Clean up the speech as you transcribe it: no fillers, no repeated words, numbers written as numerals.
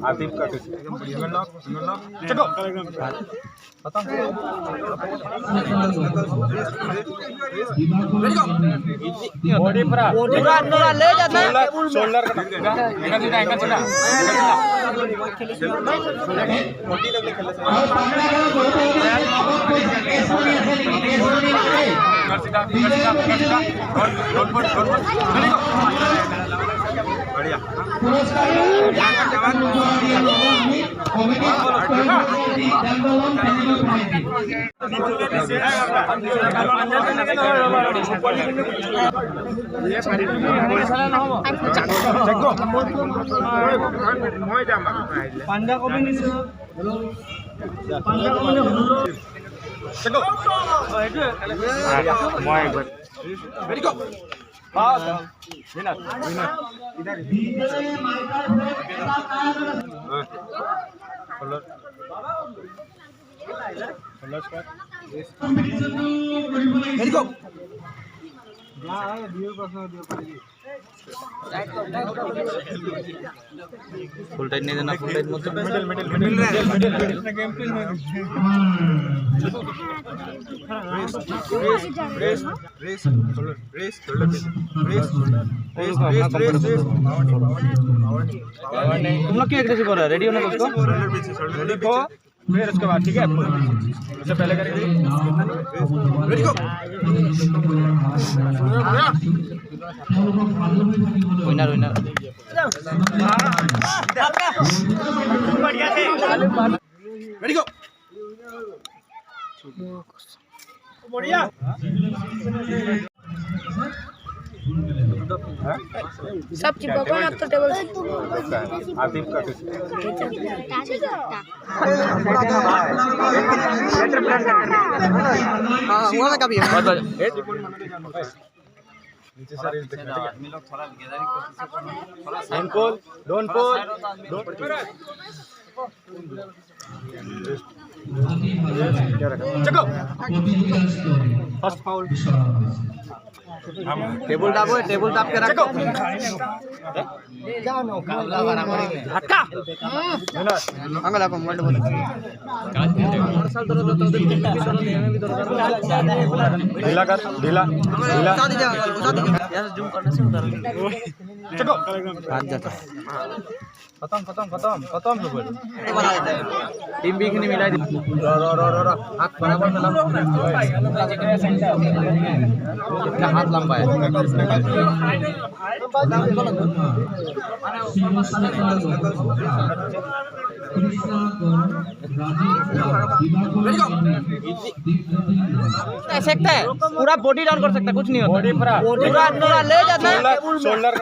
आतिफ का चलो बॉडी पूरा ले जाता है शोल्डर का एंगल सीधा बॉडी तक खेल बढ़िया पांडा को भी नहीं वेरी गुड विनर विनर इधर colour colour start very good full tight नहीं देना फुल टाइट मत मिडिल गेम प्ले में रेस तुम लोग क्या एग्रेसिव हो रहा है रेडी होना दोस्तों रेडी हो फिर उसके बाद ठीक है उससे पहले करेंगे विनर विनर बढ़िया से रेडी गो बढ़िया सब चिपको मत तो टेबल से आतिफ का हां हुआ ना कभी नीचे सारे आदमी लोग थोड़ा गैदरिंग डोंट पुल चको फर्स्ट फाउल टेबल टाप के रखो हटका अंगल आप मोबाइल बोल ढीला कर ढीला यार जूम करने से उधर चको हाथ जाता खत्म तो बोल बना देता है टीम भी नहीं मिला रो हाथ बराबर में लंबा कितना हाथ लंबा है सकता है पूरा बॉडी डाउन कर सकता है कुछ नहीं होता पूरा ले जाता है शोल्डर